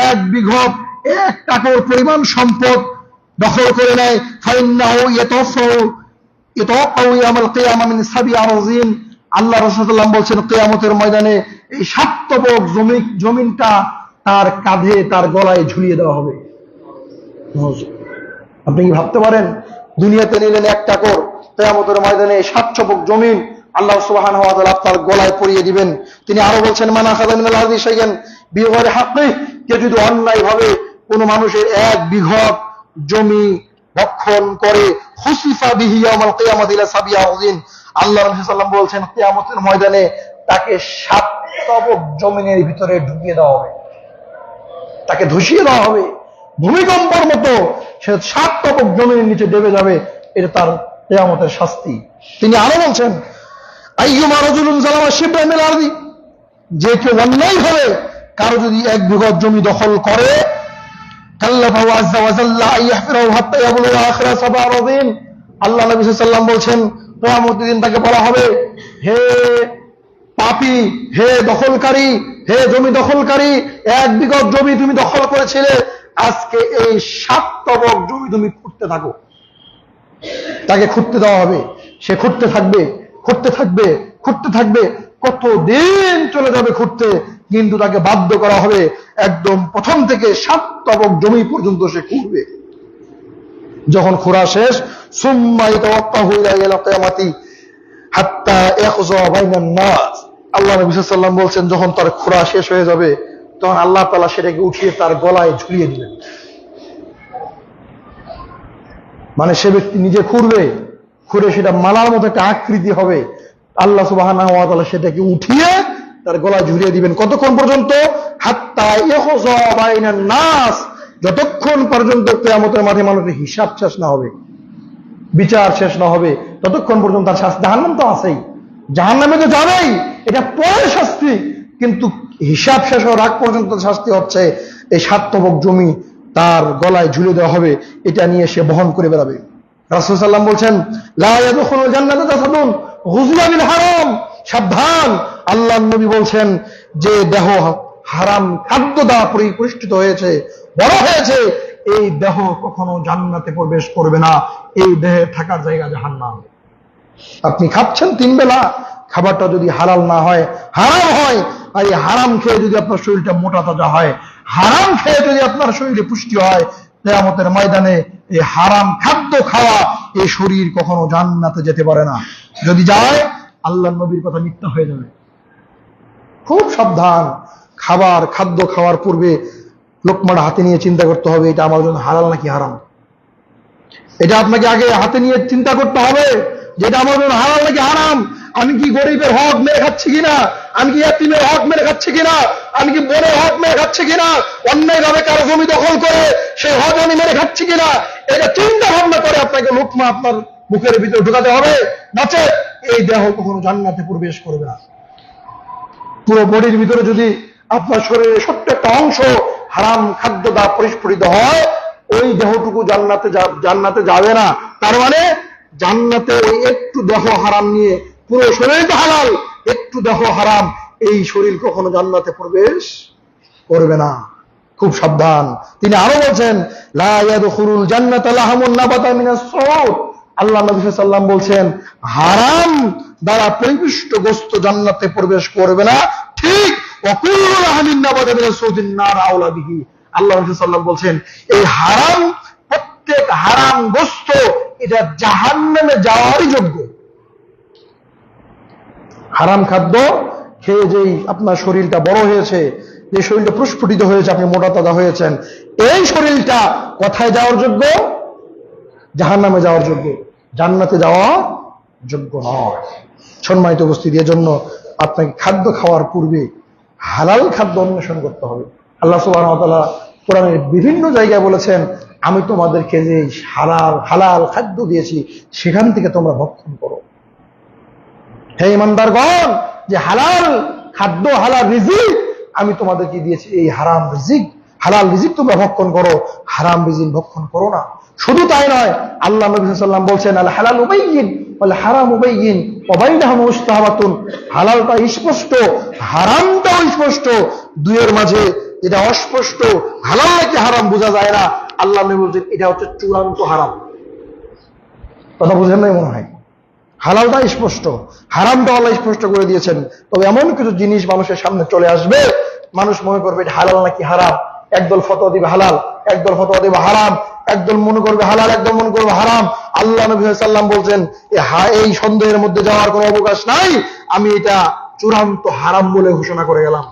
1 বিঘত 1 টাকার পরিমাণ সম্পদ দখল করে নেয়, ফাইন্নাহু ইয়াতাওয়াক্কাউ ইয়াউমাল কিয়ামা মিন সাবি আরাযিন। আল্লাহ রাসূল সাল্লাল্লাহু আলাইহি ওয়াসাল্লাম বলছেন, কিয়ামতের ময়দানে এই 7 তবক জমিনটা তার কাঁধে, তার গলায় ঝুলিয়ে দেওয়া হবে। আপনি কি ভাবতে পারেন, দুনিয়াতে নিলেন 1 টাকা, কিয়ামতের ময়দানে 7 তবক জমিন আল্লাহ সুবহানাহু ওয়া তাআলা তার গলায় পরিয়ে দিবেন। তিনি আরো বলছেন, মান আখাযা মিনাল আরদি শাইআন বিগয়রি হাক্কি, কেউ যদি অন্যায়ভাবে কোনো মানুষের 1 বিঘত জমি ভক্ষণ করে, খুসিফা বিহি ইয়াউমাল কিয়ামাতি ইলা সাবি আরাযিন। আল্লাহ রাসূল সাল্লাল্লাহু আলাইহি ওয়াসাল্লাম বলছেন, কিয়ামতের ময়দানে তাকে 7 তবক জমিনের ভিতরে ঢুকিয়ে দেওয়া হবে, তাকে ধসিয়ে দেওয়া হবে ভূমিকম্পের মতো। সে 7 তবক জমিনের নিচে ডেবে যাবে। এটা তার কিয়ামতের শাস্তি। তিনি আরো বলছেন, আইয়ুমা রাজুলুন যালামা শিবরান মিনাল আরদি, যে কেউ অন্যায়ভাবে কারো যদি 1 বিঘত জমি দখল করে, কাল্লাফাহু আযজা ওয়া জাল্লা আইয়াহফিরাহু হাত্তা ইয়াবলুগা আখিরা সাবা আরাযিন। আল্লাহ নবী সাল্লাল্লাহু আলাইহি ওয়াসাল্লাম বলছেন, কিয়ামতের দিন তাকে বলা হবে, হে পাপী, হে দখলকারী, হে জমি দখলকারী, 1 বিঘত জমি তুমি দখল করেছিলে, আজকে এই 7 তবক জমি তুমি খুঁড়তে থাকো। তাকে খুঁড়তে দেওয়া হবে, সে খুঁড়তে থাকবে, খুঁড়তে থাকবে, খুঁড়তে থাকবে, কতদিন চলে যাবে খুঁড়তে, কিন্তু তাকে বাধ্য করা হবে একদম প্রথম থেকে 7 তবক জমি পর্যন্ত সে খুঁড়বে। যখন খোঁড়া শেষ, সুম্মা ইয়াতাওয়াক্কাহু ইলা ইয়াউমিল কিয়ামাতি হাত্তা ইয়াখযা বাইনান নাস। আল্লাহ নবী সাল্লাল্লাহু আলাইহি ওয়াসাল্লাম বলছেন, যখন তার খোঁড়া শেষ হয়ে যাবে, তখন আল্লাহ তাআলা সেটাকে উঠিয়ে তার গলায় ঝুলিয়ে দিবেন। মানে সে ব্যক্তি নিজে খুঁড়বে, খুঁড়ে সেটা মালার মতো একটা আকৃতি হবে, আল্লাহ সুবহানাহু ওয়া তাআলা সেটাকে উঠিয়ে তার গলায় ঝুলিয়ে দিবেন। কতক্ষণ পর্যন্ত? হাত্তা ইয়াখযা বাইনান নাস, যতক্ষণ পর্যন্ত কিয়ামতের মাঠে মানুষের হিসাব শেষ না হবে, বিচার শেষ না হবে, ততক্ষণ পর্যন্ত তার শাস্তি। জাহান্নাম তো আছেই, জাহান্নামে তো যাবেই, এটা পরের শাস্তি, কিন্তু হিসাব শেষ হওয়ার আগ পর্যন্ত শাস্তি হচ্ছে এই 7 তবক জমি তার গলায় ঝুলে দেওয়া হবে, এটা নিয়ে সে বহন করে বেড়াবে। রাসূল সাল্লাল্লাহু আলাইহি ওয়াসাল্লাম বলছেন, লা ইয়াদখুলুল জান্নাতা জাসাদুন গুযিয়া বিল হারাম। সাবধান, আল্লাহর নবী বলছেন, যে দেহ হারাম খাদ্য দ্বারা পরিপুষ্টিত হয়েছে, বড় হয়েছে, এই দেহ কখনো জান্নাতে প্রবেশ করবে না, এই দেহে থাকার জায়গা জাহান্নাম। আপনি খাচ্ছেন 3 বেলা, খাবারটা যদি হালাল না হয়, হারাম হয়, আর এই হারাম খেয়ে যদি আপনার শরীরটা মোটা তাজা হয়, হারাম খেয়ে যদি আপনার শরীরে পুষ্টি হয়, কিয়ামতের ময়দানে এই হারাম খাদ্য খাওয়া এই শরীর কখনো জান্নাতে যেতে পারে না। যদি যায়, আল্লাহর নবীর কথা মিথ্যা হয়ে যাবে। খুব সাবধান। খাদ্য খাওয়ার পূর্বে লোকমাটা হাতে নিয়ে চিন্তা করতে হবে, এটা আমার জন্য হালাল নাকি হারাম। এটা আপনাকে আগে হাতে নিয়ে চিন্তা করতে হবে, যেটা আমার জন্য হালাল নাকি হারাম। আমি কি গরিবের হক মেরে খাচ্ছি কিনা, আমি কি ইয়াতীমের হক মেরে খাচ্ছি কিনা, আমি কি বোনের হক মেরে খাচ্ছি কিনা, অন্যায়ভাবে কারো জমি দখল করে সেই হক আমি মেরে খাচ্ছি কিনা, এটা চিন্তা ভাবনা করে আপনাকে লোকমা আপনার মুখের ভিতরে ঢুকাতে হবে, নচেৎ এই দেহ কখনো জান্নাতে প্রবেশ করবে না। পুরো বডির ভিতরে যদি আপনার শরীরের ছোট্ট একটা অংশ হারাম খাদ্য দ্বারা পরিস্ফুটিত হয়, ওই দেহটুকু জান্নাতে যাবে না। তার মানে জান্নাতে ওই একটু দেহ হারাম নিয়ে, পুরো শরীর তো হালাল, একটু দেহ হারাম, এই শরীর কখনো জান্নাতে প্রবেশ করবে না। খুব সাবধান। তিনি আরো বলছেন, লা ইয়াদখুলুল জান্নাতা লাহমুন নাবাতা মিনাস সুউদ। আল্লাহ নবী সাল্লাল্লাহু আলাইহি ওয়াসাল্লাম বলছেন, হারাম দ্বারা পরিপুষ্ট গোশত জান্নাতে প্রবেশ করবে না, ঠিক ওয়াকুল্লু লাহমিন নাবাতা মিনাস সুউদিন নার আউলা বিহি। আল্লাহ নবী সাল্লাল্লাহু আলাইহি ওয়াসাল্লাম বলছেন, এই হারাম, প্রত্যেক হারাম গোশত এটা জাহান্নামে যাওয়ারই যোগ্য। হারাম খাদ্য খেয়ে যেই আপনার শরীরটা বড় হয়েছে, যে শরীরটা প্রস্ফুটিত হয়েছে, আপনি মোটা তাজা হয়েছেন, এই শরীরটা কোথায় যাওয়ার যোগ্য? জাহান্নামে যাওয়ার যোগ্য, জান্নাতে যাওয়া যোগ্য নয়। সম্মানিত উপস্থিতি, এজন্য আপনাকে খাদ্য খাওয়ার পূর্বে হালাল খাদ্য অন্বেষণ করতে হবে। আল্লাহ সুবহানাহু ওয়া তাআলা কোরআনের বিভিন্ন জায়গায় বলেছেন, আমি তোমাদেরকে যে হালাল খাদ্য দিয়েছি সেখান থেকে তোমরা ভক্ষণ করো। হে ইমানদারগণ, যে হালাল খাদ্য, হালাল রিজিক আমি তোমাদেরকে দিয়েছি, এই হারাম রিজিক, হালাল রিজিক তোমরা ভক্ষণ করো, হারাম রিজিক ভক্ষণ করো না। শুধু তাই নয়, আল্লাহ নবী সাল্লাল্লাহু আলাইহি ওয়াসাল্লাম বলছেন, আল হালালু বাইয়িন ওয়াল হারামু বাইয়িন ওয়া বাইনাহুমা মুশতাহাবাতুন। হালালটা স্পষ্ট, হারামটাও স্পষ্ট, দুইয়ের মাঝে যেটা অস্পষ্ট, হালাল নাকি হারাম বোঝা যায় না, আল্লাহ নবী বলছেন এটা হচ্ছে চূড়ান্ত হারাম। কথা বুঝেন নাই মনে হয়? হালালটা স্পষ্ট, হারামটা আল্লাহ স্পষ্ট করে দিয়েছেন। তবে এমন কিছু জিনিস মানুষের সামনে চলে আসবে, মানুষ মনে করবে এটা হালাল নাকি হারাম। একদল ফতোয়া দিবে হালাল, একদল ফতোয়া দিবে হারাম, একদল মনে করবে হালাল, একদল মনে করবে হারাম। আল্লাহ নবী সাল্লাল্লাহু আলাইহি ওয়াসাল্লাম বলছেন, এই সন্দেহের মধ্যে যাওয়ার কোনো অবকাশ নাই, আমি এটা চূড়ান্ত হারাম বলে ঘোষণা করে গেলাম।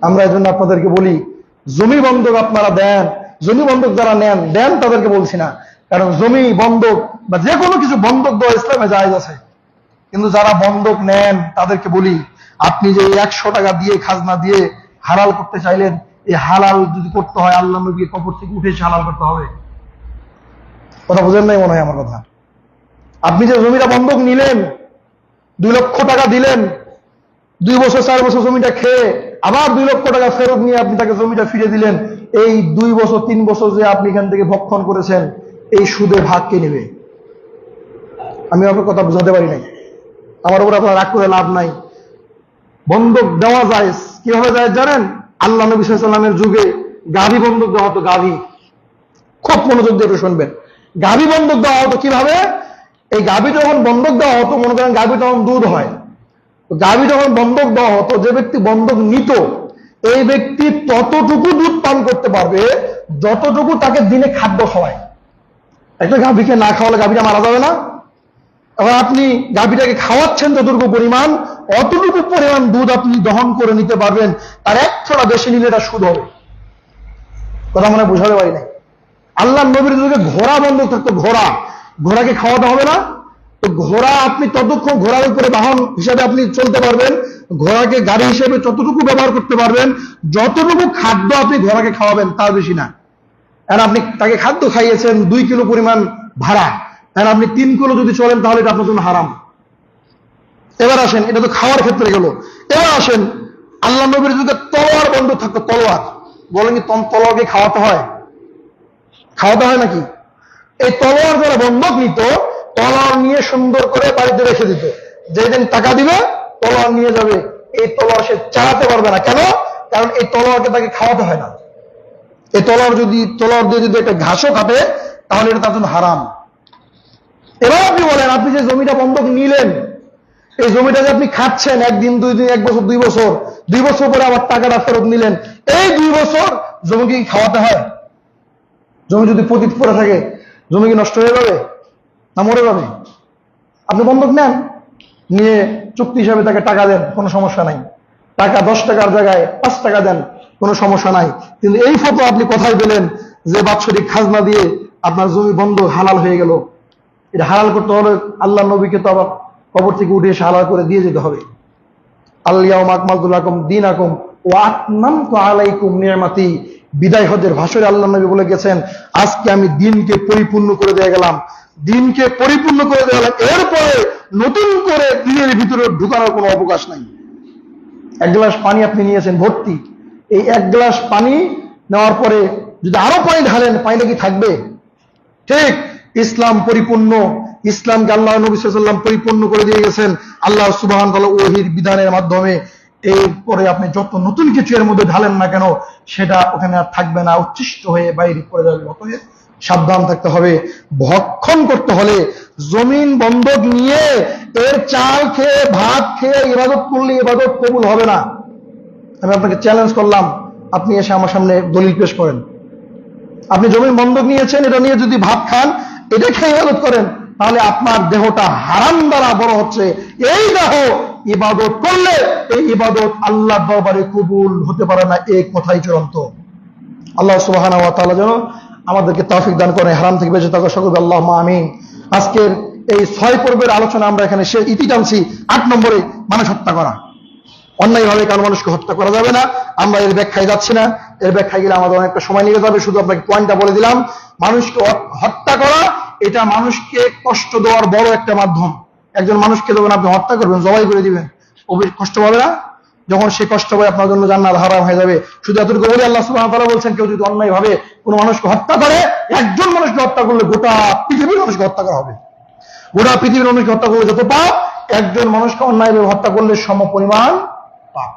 আমরা এই জন্য আপনাদেরকে বলি, জমি বন্ধক আপনারা দেন, জমি বন্ধক যারা দেন তাদেরকে বলছি না, কারণ জমি বন্ধক বা যে কোনো কিছু বন্ধক দেওয়া ইসলামে জায়েজ আছে। কিন্তু যারা বন্ধক নেন তাদেরকে বলি, আপনি যে 100 টাকা দিয়ে, খাজনা দিয়ে হালাল করতে চাইলেন, এই হালাল যদি করতে হয় আল্লাহ নবীর কবর থেকে উঠে এসে হালাল করতে হবে। কথা বুঝেন নাই মনে হয় আমার কথা? আপনি যে জমিটা বন্ধক নিলেন, 2 লক্ষ টাকা দিলেন, 2 বছর 4 বছর জমিটা খেয়ে আবার 2 লক্ষ টাকা ফেরত নিয়ে আপনি তাকে জমিটা ফিরে দিলেন, এই 2 বছর 3 বছর যে আপনি এখান থেকে ভক্ষণ করেছেন, এই সুদের ভাগ কে নেবে? আমি আপনার কথা বুঝাতে পারি নাই, আমার উপর আপনার রাগ করে লাভ নাই। বন্ধক দেওয়া যায়, কিভাবে যায় জানেন? আল্লাহ নবী সাল্লাল্লাহু আলাইহি ওয়াসাল্লামের যুগে গাভী বন্ধক দেওয়া হতো। গাভী, খুব মনোযোগ দিয়ে শুনবেন, গাভী বন্ধক দেওয়া হতো কিভাবে? এই গাভী যখন বন্ধক দেওয়া হতো, মনে করেন গাভী তখন দুধ হয়, গাভী যখন বন্ধক দেওয়া হতো, যে ব্যক্তি বন্ধক নিত, এই ব্যক্তি ততটুকু দুধ পান করতে পারবে যতটুকু তাকে দিনে খাদ্য খাওয়ায়। একটা গাভীকে না খাওয়ালে গাভীটা মারা যাবে না? এবার আপনি গাভীটাকে খাওয়াচ্ছেন যতটুকু পরিমাণ, অতটুকু পরিমাণ দুধ আপনি দহন করে নিতে পারবেন, তার 1 ছোড়া বেশি নিলে এটা সুদ হবে। কথা মনে বুঝাতে পারি নাই? আল্লাহ নবীর যুগে ঘোড়া বন্ধক থাকতো, ঘোড়াকে খাওয়াতে হবে না? তো ঘোড়া আপনি ততক্ষণ ঘোড়ার উপরে বাহন হিসাবে আপনি চলতে পারবেন, ঘোড়াকে গাড়ি হিসেবে ততটুকু ব্যবহার করতে পারবেন যতটুকু খাদ্য আপনি ঘোড়াকে খাওয়াবেন, তার বেশি না। আর আপনি তাকে খাদ্য খাইয়েছেন 2 কিলো পরিমাণ ভাড়া, আর আপনি 3 কিলো যদি চলেন তাহলে এটা আপনার জন্য হারাম। এবার আসেন, এটা তো খাওয়ার ক্ষেত্রে গেল। এবার আসেন, আল্লাহ নবীর যুগে তলোয়ার বন্ধক থাকতো। তলোয়ার, বলেন কি তলোয়ারকে খাওয়াতে হয়? খাওয়াতে হয় নাকি? এই তলোয়ার যারা বন্ধক নিত, তলোয়ার নিয়ে সুন্দর করে বাড়িতে রেখে দিত, যেদিন টাকা দিবে তলোয়ার নিয়ে যাবে। এই তলোয়ার সে চালাতে পারবে না। কেন? কারণ এই তলোয়ারকে তাকে খাওয়াতে হয় না। এই তলোয়ার দিয়ে যদি একটা ঘাসও কাটে তাহলে এটা তার জন্য হারাম। এবার আপনি বলেন, আপনি যে জমিটা বন্ধক নিলেন, এই জমিটা যে আপনি খাচ্ছেন একদিন, 2 দিন, 1 বছর, 2 বছর, 2 বছর পরে আবার টাকাটা ফেরত নিলেন, এই 2 বছর জমিকে কি খাওয়াতে হয়? জমি যদি পতিত পড়ে থাকে, জমি কি নষ্ট হয়ে যাবে না মরে যাবে? আপনি বন্ধক নেন, নিয়ে চুক্তি হিসাবে তাকে টাকা দেন, কোনো সমস্যা নাই। টাকা 10 টাকার জায়গায় 5 টাকা দেন, কোনো সমস্যা নাই। কিন্তু এই ফটো আপনি কোথায় পেলেন যে বাৎসরিক খাজনা দিয়ে আপনার জমি বন্ধক হালাল হয়ে গেল? এটা হালাল করতে হলে আল্লাহ নবীকে তো আবার কবর থেকে উঠে এসে হালাল করে দিয়ে যেতে হবে। আল-ইয়াউমা আকমালতু লাকুম দীনাকুম ওয়া আতমামতু আলাইকুম নি'মাতি। বিদায় হজের ভাষণে আল্লাহ নবী বলে গেছেন, আজকে আমি দিনকে পরিপূর্ণ করে দিয়ে গেলাম, দিনকে পরিপূর্ণ করে দিয়ে গেলাম। এরপরে নতুন করে দিনের ভিতরে ঢুকানোর কোনো অবকাশ নাই। 1 গ্লাস পানি আপনি নিয়েছেন ভর্তি, এই 1 গ্লাস পানি নেওয়ার পরে যদি আরো পানি ঢালেন, পানিটা কি থাকবে? ঠিক ইসলাম পরিপূর্ণ, ইসলামকে আল্লাহ নবী সাল্লাল্লাহু আলাইহি ওয়াসাল্লাম পরিপূর্ণ করে দিয়ে গেছেন আল্লাহ সুবহানাহু ওয়া তাআলা ওহীর বিধানের মাধ্যমে। এরপরে আপনি যত নতুন কিছু এর মধ্যে ঢালেন না কেন, সেটা ওখানে আর থাকবে না, উচ্ছিষ্ট হয়ে বাইরে পড়ে যাবে। অতএব সাবধান থাকতে হবে। ভক্ষণ করতে হলে জমিন বন্ধক নিয়ে এর চাল খেয়ে ভাত খেয়ে ইবাদত করলে ইবাদত কবুল হবে না। আমি আপনাকে চ্যালেঞ্জ করলাম, আপনি এসে আমার সামনে দলিল পেশ করেন। আপনি জমির বন্ধক নিয়েছেন, এটা নিয়ে যদি ভাত খান, এটা খেয়ে ইবাদত করেন, তাহলে আপনার দেহটা হারাম দ্বারা বড় হচ্ছে। এই দেহ ইবাদত করলে এই ইবাদত আল্লাহর দরবারে কবুল হতে পারে না, এই কথাই চূড়ান্ত। আল্লাহ সুবহানাহু ওয়া তাআলা যেন আমাদেরকে তৌফিক দান করেন, হারাম থেকে বেঁচে থাকা সকল আল্লাহুম্মা আমিন। আজকের এই 6 পর্বের আলোচনা আমরা এখানে ইতি টানছি। 8 নম্বরে মানুষ হত্যা করা। অন্যায়ভাবে কারো মানুষকে হত্যা করা যাবে না। আমরা এর ব্যাখ্যায় যাচ্ছি না, এর ব্যাখ্যায় গেলে আমাদের অনেকটা সময় নিয়ে যাবে। শুধু আপনাকে পয়েন্টটা বলে দিলাম, মানুষকে হত্যা করা এটা মানুষকে কষ্ট দেওয়ার বড় একটা মাধ্যম। একজন মানুষকে যখন আপনি হত্যা করবেন, জবাই করে দিবেন, কষ্ট পাবে না? যখন সে কষ্ট পাবে, আপনার জন্য জান্নাত হারাম হয়ে যাবে। শুধু এতটুকু বলে আল্লাহ সুবহানাহু ওয়া তাআলা বলছেন, কেউ যদি অন্যায়ভাবে কোনো মানুষকে হত্যা করে, একজন মানুষকে হত্যা করলে গোটা পৃথিবীর মানুষকে হত্যা করা হবে। গোটা পৃথিবীর মানুষকে হত্যা করলে যত পাপ, একজন মানুষকে অন্যায়ভাবে হত্যা করলে সম পরিমাণ পাপ।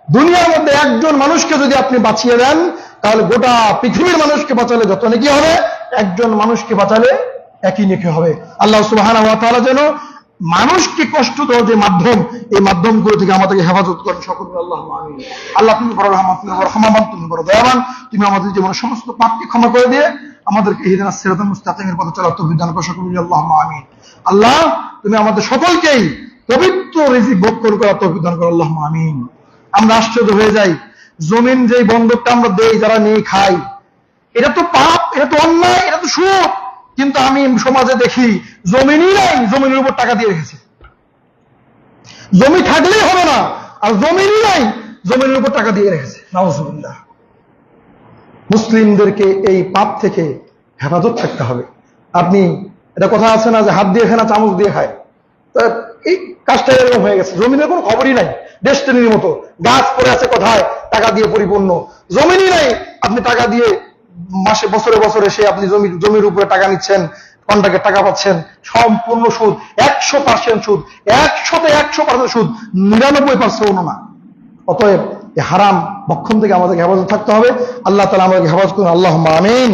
দুনিয়ার মধ্যে একজন মানুষকে যদি আপনি বাঁচিয়ে দেন, তাহলে গোটা পৃথিবীর মানুষকে বাঁচালে যত নেকি হবে, একজন মানুষকে বাঁচালে একই নেকি হবে। আল্লাহ সুবহানাহু ওয়া তাআলা যেন মানুষকে কষ্ট দেওয়ার যে মাধ্যম, এই মাধ্যমগুলো থেকে আমাদেরকে হেফাজত করেন সকল। আল্লাহুম্মা আমিন। আল্লাহ তুমি বড় রহমান, তুমি বড় ক্ষমাবান, তুমি বড় দয়াবান। তুমি আমাদের জীবনের সমস্ত পাপকে ক্ষমা করে দিয়ে আমাদেরকে ইহদিনাস সিরাতাল মুস্তাকিমের পথে চলার তৌফিক দান করো সকল। আল্লাহুম্মা আমিন। আল্লাহ তুমি আমাদের সকলকেই পবিত্র রিজিক ভক্ষণ করার তৌফিক দান করো। আল্লাহুম্মা আমিন। আমরা আশ্চর্য হয়ে যাই, জমিন যেই বন্ধকটা আমরা দেই, যারা নিয়ে খাই, এটা তো পাপ, এটা তো অন্যায়, এটা তো সুদ। কিন্তু আমি সমাজে দেখি জমিনই নাই, জমিনের উপর টাকা দিয়ে রেখেছে। জমি থাকলেই হবে না, আর জমিনই নাই, জমিনের উপর টাকা দিয়ে রেখেছে। নাউজুবিল্লাহ। মুসলিমদেরকে এই পাপ থেকে হেফাজত থাকতে হবে। আপনি এটা কথা আছে না যে হাত দিয়ে খায় না চামচ দিয়ে খায়, এই কাজটা এরকম হয়ে গেছে। জমিনের কোনো খবরই নাই, ডেস্টিনির মতো গাছ পড়ে আছে কোথায়, টাকা দিয়ে পরিপূর্ণ। জমিনই নাই, আপনি টাকা দিয়ে মাসে বছরে বছরে সে আপনি জমির উপরে টাকা নিচ্ছেন, কন্ট্রাক্টের টাকা পাচ্ছেন, সম্পূর্ণ সুদ, 100% সুদ, 100% সুদ, 99% না। অতএব এই হারাম ভক্ষণ থেকে আমাদেরকে হেফাজত থাকতে হবে। আল্লাহ তাআলা আমাদেরকে হেফাজত করুন। আল্লাহুম্মা আমিন।